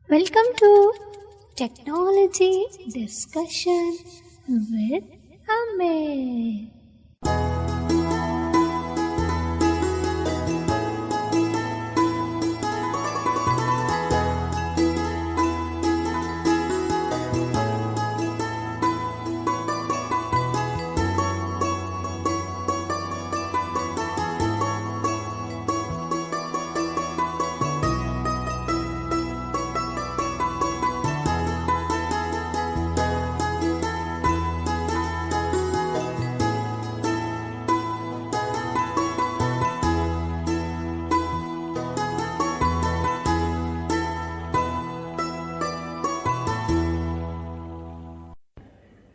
Welcome to Technology Discussion with Amit.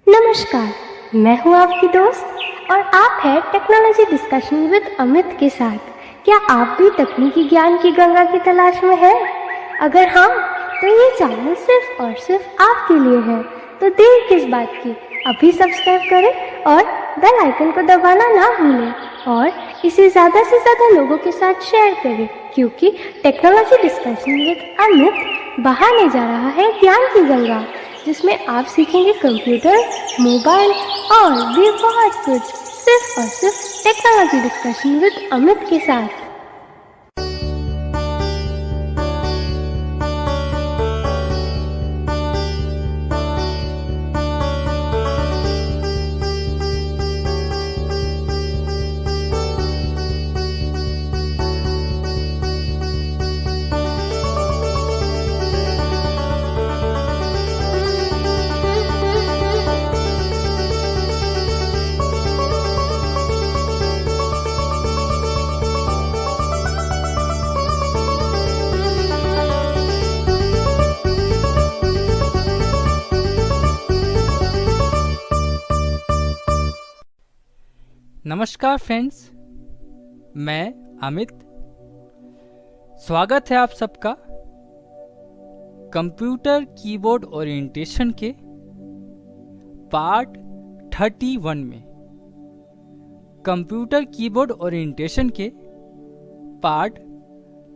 नमस्कार, मैं हूं आपकी दोस्त और आप हैं टेक्नोलॉजी डिस्कशन विद अमित के साथ। क्या आप भी तकनीकी ज्ञान की गंगा की तलाश में हैं? अगर हाँ, तो ये चैनल सिर्फ और सिर्फ आपके लिए है। तो देर किस बात की, अभी सब्सक्राइब करें और बेल आइकन को दबाना ना भूलें और इसे ज़्यादा से ज़्यादा लोगों के साथ शेयर करें, क्योंकि टेक्नोलॉजी डिस्कशन विद अमित बहाने जा रहा है ज्ञान की गंगा, जिसमें आप सीखेंगे कंप्यूटर, मोबाइल और भी बहुत कुछ, सिर्फ और सिर्फ टेक्नोलॉजी डिस्कशन विद अमित के साथ। नमस्कार फ्रेंड्स, मैं अमित। स्वागत है आप सबका कंप्यूटर कीबोर्ड ओरिएंटेशन के पार्ट 31 में। कंप्यूटर कीबोर्ड ओरिएंटेशन के पार्ट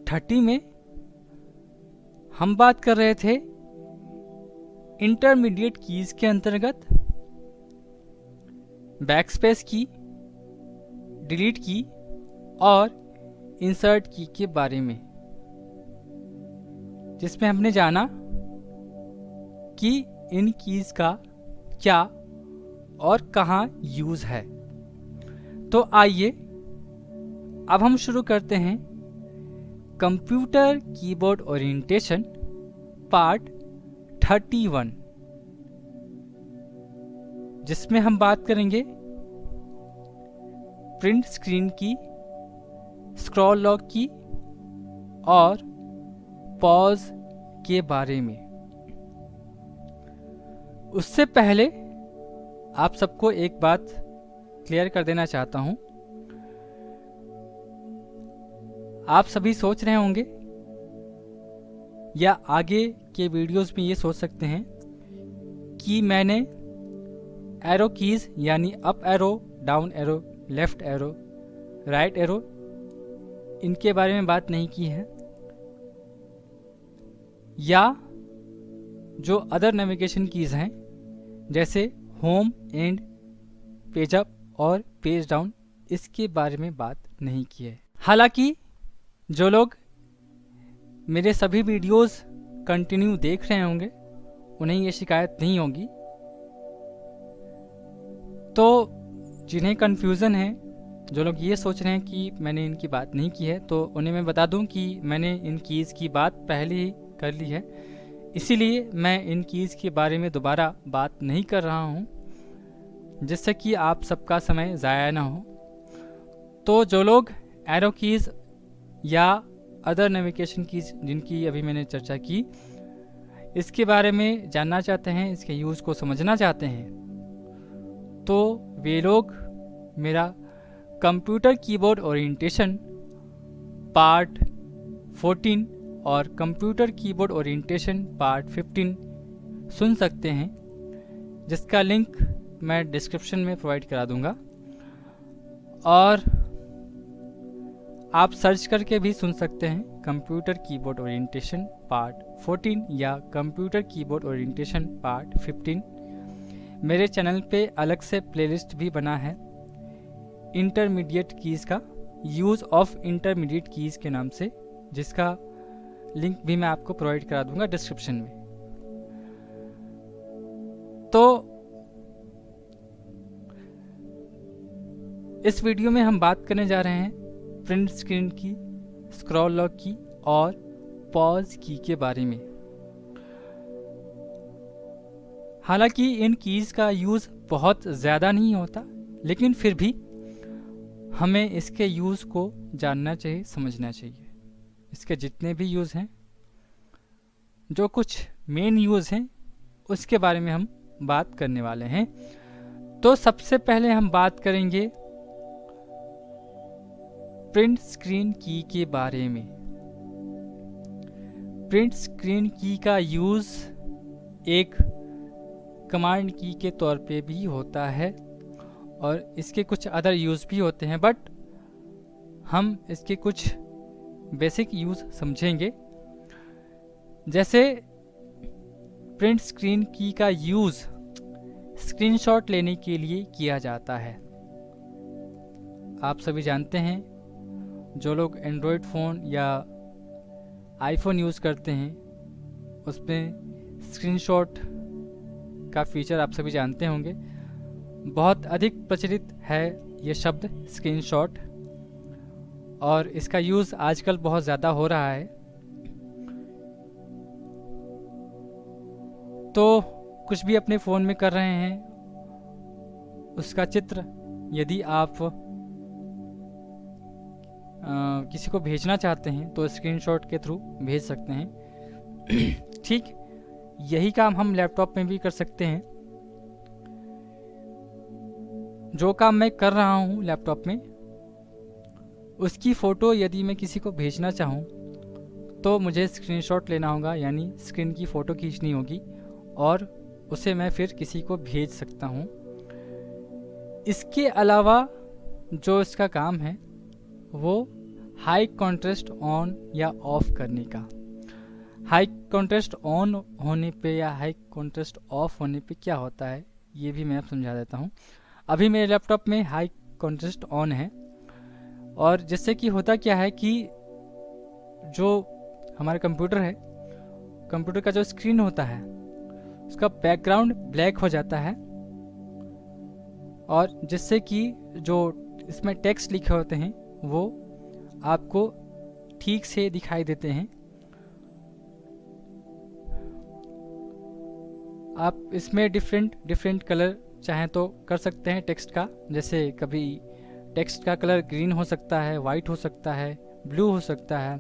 30 में हम बात कर रहे थे इंटरमीडिएट कीज के अंतर्गत बैकस्पेस की, डिलीट की और इंसर्ट की के बारे में, जिसमें हमने जाना कि इन कीज का क्या और कहाँ यूज है। तो आइए अब हम शुरू करते हैं कंप्यूटर कीबोर्ड ओरिएंटेशन पार्ट 31, जिसमें हम बात करेंगे प्रिंट स्क्रीन की, स्क्रॉल लॉक की और पॉज के बारे में। उससे पहले आप सबको एक बात क्लियर कर देना चाहता हूं। आप सभी सोच रहे होंगे या आगे के वीडियोस में ये सोच सकते हैं कि मैंने एरो कीज यानी up arrow, down arrow, left arrow, right arrow, इनके बारे में बात नहीं की है, या जो अदर नेविगेशन कीज हैं जैसे होम एंड पेज अप और पेज डाउन, इसके बारे में बात नहीं की है। हालांकि जो लोग मेरे सभी वीडियोस कंटिन्यू देख रहे होंगे उन्हें ये शिकायत नहीं होगी। तो जिन्हें कन्फ्यूज़न है, जो लोग ये सोच रहे हैं कि मैंने इनकी बात नहीं की है, तो उन्हें मैं बता दूं कि मैंने इन कीज़ की बात पहले ही कर ली है, इसीलिए मैं इन कीज़ के बारे में दोबारा बात नहीं कर रहा हूं, जिससे कि आप सबका समय ज़ाया ना हो। तो जो लोग एरो कीज़ या अदर नेविगेशन कीज़ जिनकी अभी मैंने चर्चा की, इसके बारे में जानना चाहते हैं, इसके यूज़ को समझना चाहते हैं, तो वे लोग मेरा कंप्यूटर कीबोर्ड ओरिएंटेशन पार्ट 14 और कंप्यूटर कीबोर्ड ओरिएंटेशन पार्ट 15 सुन सकते हैं, जिसका लिंक मैं डिस्क्रिप्शन में प्रोवाइड करा दूंगा। और आप सर्च करके भी सुन सकते हैं कंप्यूटर कीबोर्ड ओरिएंटेशन पार्ट 14 या कंप्यूटर कीबोर्ड ओरिएंटेशन पार्ट 15। मेरे चैनल पे अलग से प्लेलिस्ट भी बना है इंटरमीडिएट कीज़ का, यूज़ ऑफ इंटरमीडिएट कीज़ के नाम से, जिसका लिंक भी मैं आपको प्रोवाइड करा दूंगा डिस्क्रिप्शन में। तो इस वीडियो में हम बात करने जा रहे हैं प्रिंट स्क्रीन की, स्क्रॉल लॉक की और पॉज की के बारे में। हालांकि इन कीज़ का यूज़ बहुत ज़्यादा नहीं होता, लेकिन फिर भी हमें इसके यूज़ को जानना चाहिए, समझना चाहिए। इसके जितने भी यूज़ हैं, जो कुछ मेन यूज़ हैं, उसके बारे में हम बात करने वाले हैं। तो सबसे पहले हम बात करेंगे प्रिंट स्क्रीन की के बारे में। प्रिंट स्क्रीन की का यूज़ एक कमांड की के तौर पे भी होता है और इसके कुछ अदर यूज़ भी होते हैं, बट हम इसके कुछ बेसिक यूज़ समझेंगे। जैसे प्रिंट स्क्रीन की का यूज़ स्क्रीनशॉट लेने के लिए किया जाता है। आप सभी जानते हैं, जो लोग एंड्रॉयड फ़ोन या आईफोन यूज़ करते हैं उसमें स्क्रीनशॉट का फीचर आप सभी जानते होंगे। बहुत अधिक प्रचलित है ये शब्द स्क्रीनशॉट, और इसका यूज़ आजकल बहुत ज़्यादा हो रहा है। तो कुछ भी अपने फ़ोन में कर रहे हैं, उसका चित्र यदि आप किसी को भेजना चाहते हैं तो स्क्रीनशॉट के थ्रू भेज सकते हैं। ठीक यही काम हम लैपटॉप में भी कर सकते हैं। जो काम मैं कर रहा हूँ लैपटॉप में, उसकी फ़ोटो यदि मैं किसी को भेजना चाहूँ तो मुझे स्क्रीनशॉट लेना होगा, यानी स्क्रीन की फ़ोटो खींचनी होगी और उसे मैं फिर किसी को भेज सकता हूँ। इसके अलावा जो इसका काम है वो हाई कॉन्ट्रास्ट ऑन या ऑफ करने का। हाई कॉन्ट्रास्ट ऑन होने पे या हाई कॉन्ट्रास्ट ऑफ होने पे क्या होता है, ये भी मैं समझा देता हूँ। अभी मेरे लैपटॉप में हाई कॉन्ट्रास्ट ऑन है, और जिससे कि होता क्या है कि जो हमारा कंप्यूटर है, कंप्यूटर का जो स्क्रीन होता है उसका बैकग्राउंड ब्लैक हो जाता है, और जिससे कि जो इसमें टेक्स्ट लिखे होते हैं वो आपको ठीक से दिखाई देते हैं। आप इसमें डिफरेंट कलर चाहें तो कर सकते हैं टेक्स्ट का। जैसे कभी टेक्स्ट का कलर ग्रीन हो सकता है, वाइट हो सकता है, ब्लू हो सकता है।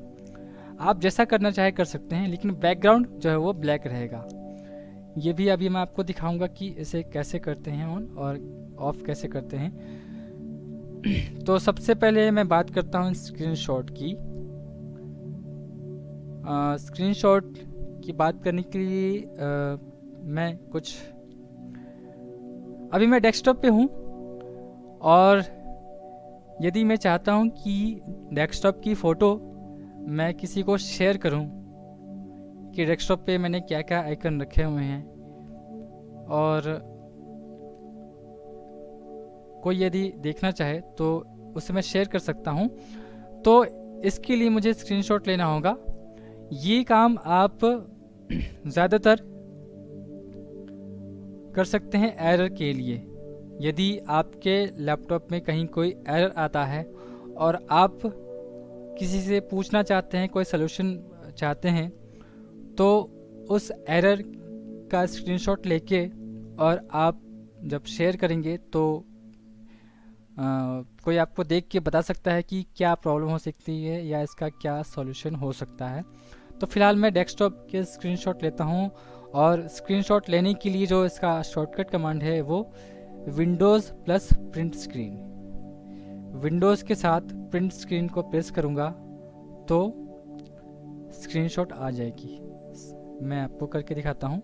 आप जैसा करना चाहे कर सकते हैं, लेकिन बैकग्राउंड जो है वो ब्लैक रहेगा। ये भी अभी मैं आपको दिखाऊंगा कि इसे कैसे करते हैं ऑन और ऑफ कैसे करते हैं। तो सबसे पहले मैं बात करता हूँ स्क्रीनशॉट की। स्क्रीनशॉट की बात करने के लिए मैं कुछ, अभी मैं डेस्कटॉप पे हूँ, और यदि मैं चाहता हूँ कि डेस्कटॉप की फ़ोटो मैं किसी को शेयर करूँ कि डेस्कटॉप पे मैंने क्या क्या आइकन रखे हुए हैं, और कोई यदि देखना चाहे तो उसे मैं शेयर कर सकता हूँ, तो इसके लिए मुझे स्क्रीनशॉट लेना होगा। ये काम आप ज़्यादातर कर सकते हैं एरर के लिए। यदि आपके लैपटॉप में कहीं कोई एरर आता है और आप किसी से पूछना चाहते हैं, कोई सलूशन चाहते हैं, तो उस एरर का स्क्रीनशॉट लेके और आप जब शेयर करेंगे तो कोई आपको देख के बता सकता है कि क्या प्रॉब्लम हो सकती है या इसका क्या सॉल्यूशन हो सकता है। तो फिलहाल मैं डेस्कटॉप के स्क्रीनशॉट लेता हूँ, और स्क्रीनशॉट लेने के लिए जो इसका शॉर्टकट कमांड है वो Windows plus print screen. Windows के साथ प्रिंट स्क्रीन को प्रेस करूँगा तो स्क्रीनशॉट आ जाएगी। मैं आपको करके दिखाता हूँ।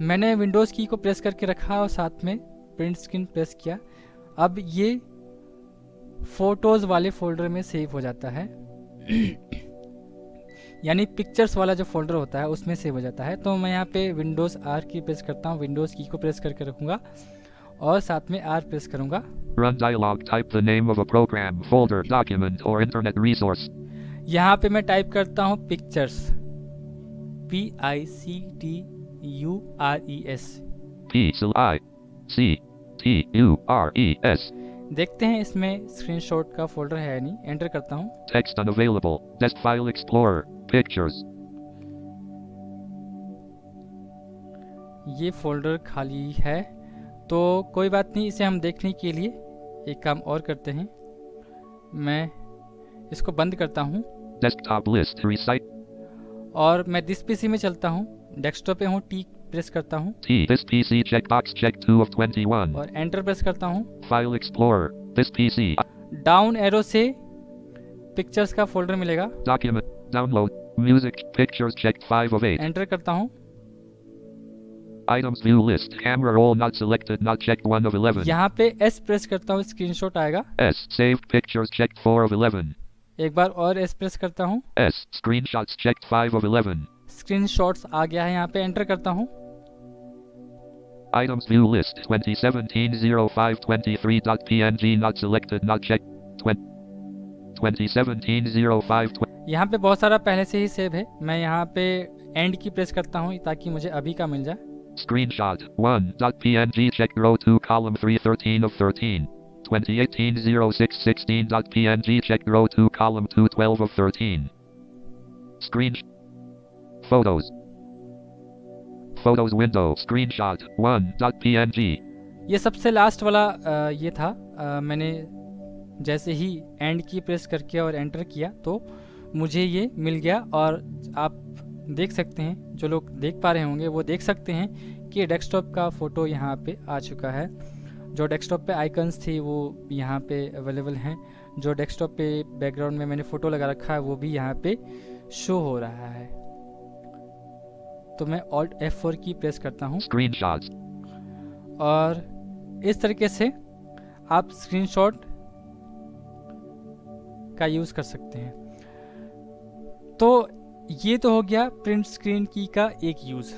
मैंने विंडोज़ की को प्रेस करके रखा और साथ में प्रिंट स्क्रीन प्रेस किया। अब ये फोटोज़ वाले फोल्डर में सेव हो जाता है यानी पिक्चर्स वाला जो फोल्डर होता है उसमें सेव हो जाता है। तो मैं यहाँ पे विंडोज़ आर की प्रेस करता हूँ, विंडोज़ की को प्रेस करके रखूँगा और साथ में आर प्रेस करूँगा। Run dialog. Type the name of a program, folder, document, or internet resource. यहाँ पे मैं टाइप करता हूँ पिक्चर्स, PICTURES। PICTURES. देखते हैं इसमें स्क्रीनशॉट का फोल्डर है या नहीं। एंटर करता हूँ। Text unavailable. Desk file explorer. Pictures. ये फोल्डर खाली है, तो कोई बात नहीं। इसे हम देखने के लिए एक काम और करते हैं, मैं इसको बंद करता हूँ Desktop list. Recite. और मैं दिस पीसी में चलता हूँ। डेस्कटॉप पे हूँ, टी प्रेस करता हूँ T. This PC checkbox check 2 of 21. और एंटर प्रेस करता हूँ। File explorer. This PC. Down arrow से पिक्चर्स का फोल्डर मिलेगा। Document. Download. Music. Pictures checked 5 of 8. Enter करता हूँ। Items view list. Camera roll not selected not checked 1 of 11. यहाँ पे एस प्रेस करता हूँ, स्क्रीनशॉट आएगा। S. Saved pictures checked 4 of 11. एक बार और एस प्रेस करता हूँ, S. Screenshots checked 5 of 11. Screenshots आ गया है। यहाँ पे एंटर करता हूँ। Items view list 2017-05-23.png not selected not checked 2017-05. यहाँ पे बहुत सारा पहले से ही सेव है। मैं यहाँ पे एंड की प्रेस करता हूँ ताकि मुझे अभी का मिल जाए। Screenshot 1.png check row 2 column 3 13 of 13. 2018-06-16.png check row 2 column 2 12 of 13. Screen Photos. Photos window. Screenshot 1.png. ये सबसे लास्ट वाला ये था। मैंने जैसे ही एंड की प्रेस करके और एंटर किया तो मुझे ये मिल गया। और आप देख सकते हैं, जो लोग देख पा रहे होंगे वो देख सकते हैं कि डेस्कटॉप का फ़ोटो यहाँ पे आ चुका है। जो डेस्कटॉप पे आइकन्स थी वो यहाँ पे अवेलेबल हैं। जो डेस्कटॉप पे बैकग्राउंड में मैंने फ़ोटो लगा रखा है वो भी यहाँ पे शो हो रहा है। तो मैं Alt F4 की प्रेस करता हूँ Screenshots. और इस तरीके से आप स्क्रीनशॉट का यूज़ कर सकते हैं। तो ये तो हो गया प्रिंट स्क्रीन की का एक यूज़।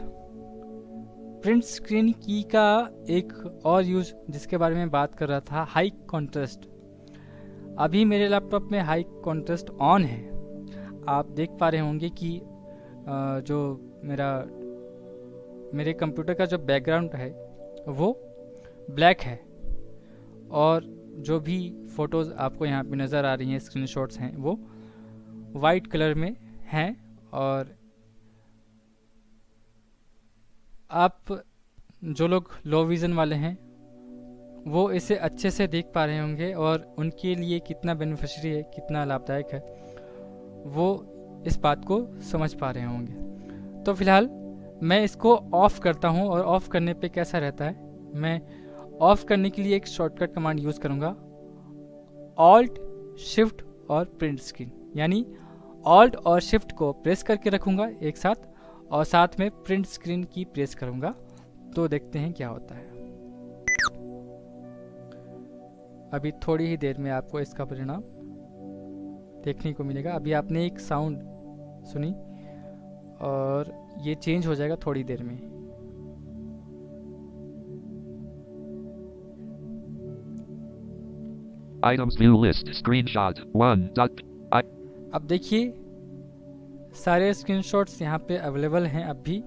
प्रिंट स्क्रीन की का एक और यूज़ जिसके बारे में बात कर रहा था, हाई कॉन्ट्रास्ट। अभी मेरे लैपटॉप में हाई कॉन्ट्रास्ट ऑन है। आप देख पा रहे होंगे कि जो मेरे कंप्यूटर का जो बैकग्राउंड है वो ब्लैक है और जो भी फ़ोटोज़ आपको यहाँ पे नज़र आ रही हैं, स्क्रीनशॉट्स हैं, वो वाइट कलर में हैं। और आप जो लोग लो विज़न वाले हैं वो इसे अच्छे से देख पा रहे होंगे और उनके लिए कितना बेनिफिशियरी है, कितना लाभदायक है, वो इस बात को समझ पा रहे होंगे। तो फ़िलहाल मैं इसको ऑफ़ करता हूँ और ऑफ़ करने पे कैसा रहता है, मैं ऑफ़ करने के लिए एक शॉर्टकट कमांड यूज़ करूँगा, ऑल्ट शिफ्ट और प्रिंट स्क्रीन। यानी ऑल्ट और शिफ्ट को प्रेस करके रखूँगा एक साथ और साथ में प्रिंट स्क्रीन की प्रेस करूँगा। तो देखते हैं क्या होता है। अभी थोड़ी ही देर में आपको इसका परिणाम देखने को मिलेगा। अभी आपने एक साउंड सुनी और ये चेंज हो जाएगा थोड़ी देर में। Items view list. Screenshot 1. अब देखिए सारे स्क्रीनशॉट्स यहाँ पे अवेलेबल हैं अब भी,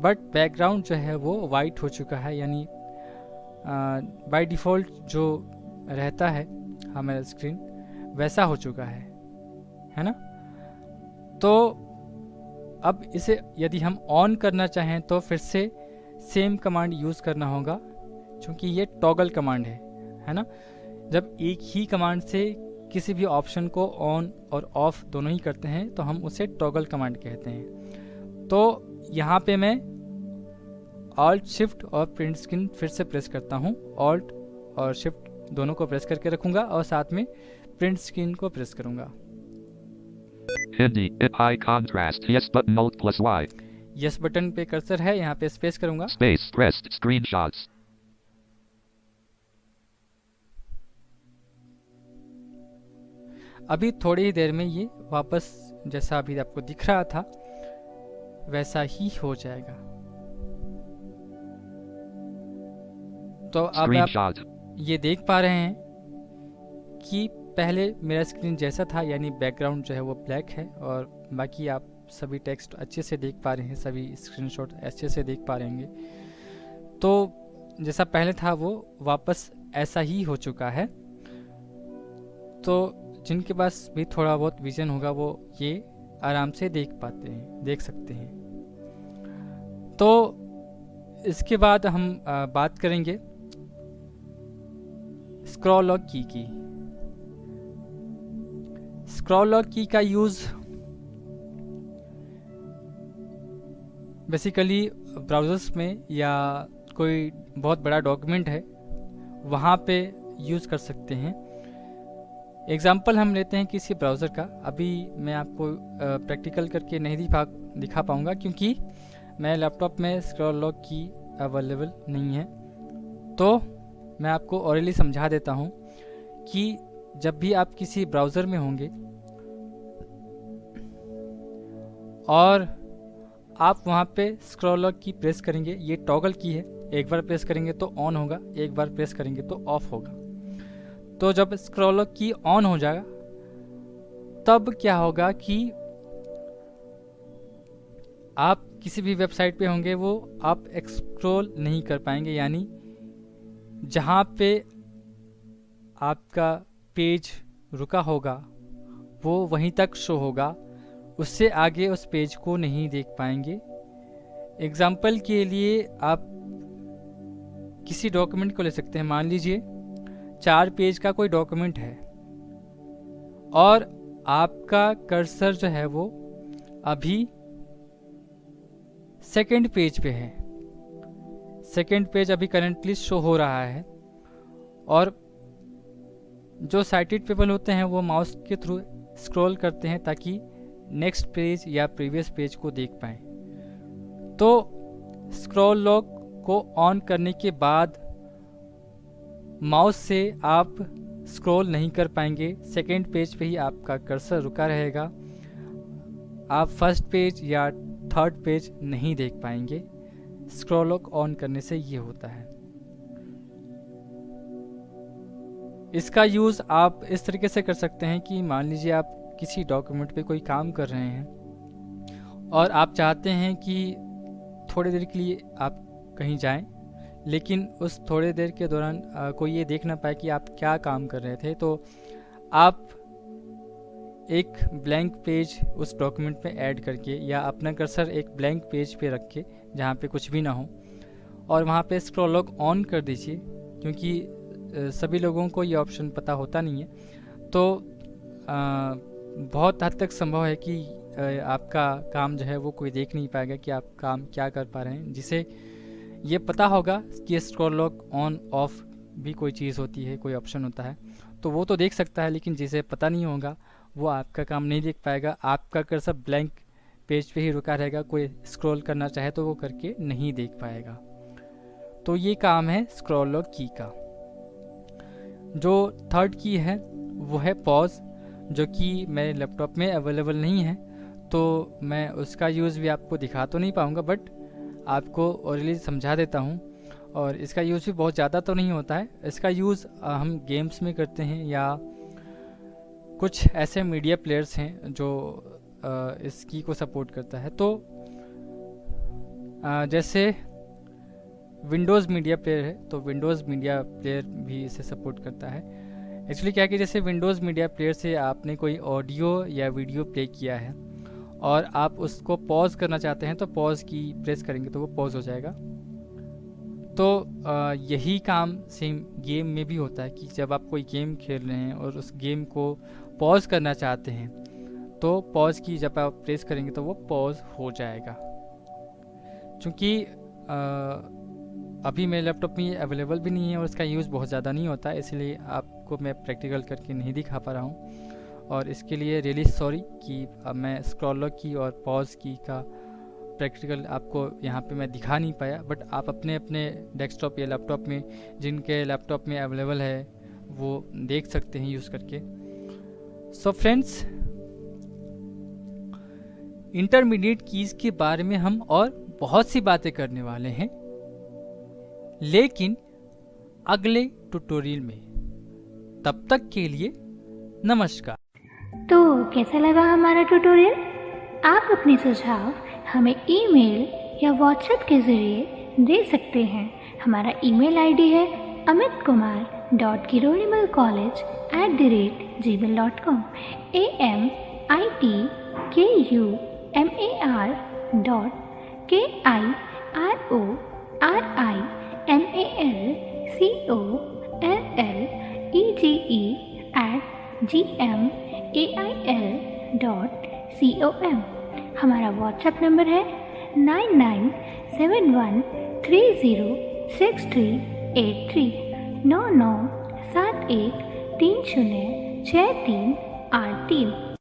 बट बैकग्राउंड जो है वो वाइट हो चुका है। यानी बाय डिफ़ॉल्ट जो रहता है हमारा स्क्रीन वैसा हो चुका है ना। तो अब इसे यदि हम ऑन करना चाहें तो फिर से सेम कमांड यूज़ करना होगा, क्योंकि ये टॉगल कमांड है ना। जब एक ही कमांड से किसी भी ऑप्शन को ऑन और ऑफ दोनों ही करते हैं तो हम उसे टॉगल कमांड कहते हैं। तो यहाँ पे मैं ऑल्ट शिफ्ट और प्रिंट स्क्रीन फिर से प्रेस करता हूँ। ऑल्ट और शिफ्ट दोनों को प्रेस करके रखूँगा और साथ में प्रिंट स्क्रीन को प्रेस करूँगा। Hindi. High contrast. Yes button Alt plus Y. Yes button पे कर्सर है, यहाँ पे स्पेस करूँगा। Space pressed. Screenshots. अभी थोड़ी ही देर में ये वापस जैसा अभी आपको दिख रहा था वैसा ही हो जाएगा। तो अब आप Screenshot. ये देख पा रहे हैं कि पहले मेरा स्क्रीन जैसा था, यानी बैकग्राउंड जो है वो ब्लैक है और बाकी आप सभी टेक्स्ट अच्छे से देख पा रहे हैं, सभी स्क्रीनशॉट अच्छे से देख पा रहे होंगे। तो जैसा पहले था वो वापस ऐसा ही हो चुका है। तो जिनके पास भी थोड़ा बहुत विजन होगा वो ये आराम से देख पाते हैं, देख सकते हैं। तो इसके बाद हम बात करेंगे स्क्रॉल लॉक की। स्क्रॉल लॉक की का यूज़ बेसिकली ब्राउज़र्स में या कोई बहुत बड़ा डॉक्यूमेंट है वहाँ पे यूज़ कर सकते हैं। एग्जाम्पल हम लेते हैं किसी ब्राउज़र का। अभी मैं आपको प्रैक्टिकल करके नहीं दिखा पाऊँगा क्योंकि मेरे लैपटॉप में स्क्रॉल लॉक की अवेलेबल नहीं है। तो मैं आपको ऑरली समझा देता हूँ कि जब भी आप किसी ब्राउज़र में होंगे और आप वहाँ पे स्क्रॉल लॉक की प्रेस करेंगे, ये टॉगल की है, एक बार प्रेस करेंगे तो ऑन होगा, एक बार प्रेस करेंगे तो ऑफ होगा। तो जब स्क्रॉल लॉक की ऑन हो जाएगा तब क्या होगा कि आप किसी भी वेबसाइट पे होंगे वो आप एक्सक्रोल नहीं कर पाएंगे, यानी जहाँ पे आपका पेज रुका होगा वो वहीं तक शो होगा, उससे आगे उस पेज को नहीं देख पाएंगे। एग्जाम्पल के लिए आप किसी डॉक्यूमेंट को ले सकते हैं। मान लीजिए 4 पेज का कोई डॉक्यूमेंट है और आपका कर्सर जो है वो अभी सेकंड पेज पे है। सेकंड पेज अभी करंटली शो हो रहा है और जो साइटेड पीपल होते हैं वो माउस के थ्रू स्क्रॉल करते हैं ताकि नेक्स्ट पेज या प्रीवियस पेज को देख पाएं। तो स्क्रॉल लॉक को ऑन करने के बाद माउस से आप स्क्रॉल नहीं कर पाएंगे, सेकेंड पेज पे ही आपका कर्सर रुका रहेगा, आप फर्स्ट पेज या थर्ड पेज नहीं देख पाएंगे। स्क्रॉल लॉक ऑन करने से ये होता है। इसका यूज़ आप इस तरीके से कर सकते हैं कि मान लीजिए आप किसी डॉक्यूमेंट पे कोई काम कर रहे हैं और आप चाहते हैं कि थोड़ी देर के लिए आप कहीं जाएं, लेकिन उस थोड़ी देर के दौरान कोई ये देख ना पाए कि आप क्या काम कर रहे थे। तो आप एक ब्लैंक पेज उस डॉक्यूमेंट पे ऐड करके या अपना कर्सर एक ब्लैंक पेज पे रख के जहाँ पे कुछ भी ना हो और वहाँ पे स्क्रॉल लॉक ऑन कर दीजिए, क्योंकि सभी लोगों को ये ऑप्शन पता होता नहीं है। तो बहुत हद तक संभव है कि आपका काम जो है वो कोई देख नहीं पाएगा कि आप काम क्या कर पा रहे हैं। जिसे ये पता होगा कि स्क्रॉल लॉक ऑन ऑफ भी कोई चीज़ होती है, कोई ऑप्शन होता है, तो वो तो देख सकता है, लेकिन जिसे पता नहीं होगा वो आपका काम नहीं देख पाएगा। आपका कर्सर ब्लैंक पेज पे ही रुका रहेगा, कोई स्क्रॉल करना चाहे तो वो करके नहीं देख पाएगा। तो ये काम है स्क्रॉल लॉक की का। जो थर्ड की है वो है पॉज, जो कि मेरे लैपटॉप में अवेलेबल नहीं है, तो मैं उसका यूज़ भी आपको दिखा तो नहीं पाऊँगा, बट आपको ओरली समझा देता हूँ। और इसका यूज़ भी बहुत ज़्यादा तो नहीं होता है। इसका यूज़ हम गेम्स में करते हैं या कुछ ऐसे मीडिया प्लेयर्स हैं जो इस की को सपोर्ट करता है। तो जैसे विंडोज़ मीडिया प्लेयर है, तो विंडोज़ मीडिया प्लेयर भी इसे सपोर्ट करता है। एक्चुअली क्या कि जैसे विंडोज़ मीडिया प्लेयर से आपने कोई ऑडियो या वीडियो प्ले किया है और आप उसको पॉज करना चाहते हैं, तो पॉज की प्रेस करेंगे तो वो पॉज हो जाएगा। तो यही काम सेम गेम में भी होता है कि जब आप कोई गेम खेल रहे हैं और उस गेम को पॉज करना चाहते हैं, तो पॉज की जब आप प्रेस करेंगे तो वो पॉज हो जाएगा। क्योंकि अभी मेरे लैपटॉप में ये अवेलेबल भी नहीं है और इसका यूज़ बहुत ज़्यादा नहीं होता है, इसलिए आपको मैं प्रैक्टिकल करके नहीं दिखा पा रहा हूँ। और इसके लिए रियली सॉरी कि अब मैं स्क्रॉल लॉक की और पॉज की का प्रैक्टिकल आपको यहाँ पे मैं दिखा नहीं पाया। बट आप अपने अपने डेस्कटॉप या लैपटॉप में, जिनके लैपटॉप में अवेलेबल है, वो देख सकते हैं यूज़ करके। सो फ्रेंड्स, इंटरमीडिएट कीज के बारे में हम और बहुत सी बातें करने वाले हैं, लेकिन अगले ट्यूटोरियल में। तब तक के लिए नमस्कार। तो कैसा लगा हमारा ट्यूटोरियल? आप अपने सुझाव हमें ईमेल या व्हाट्सएप के ज़रिए दे सकते हैं। हमारा ईमेल आईडी है amitkumar.kironimalcollege@gmail.com AmitKIRORIMALCOLLEGE@gmail.com। हमारा व्हाट्सएप नंबर है 9971306383 9971306383।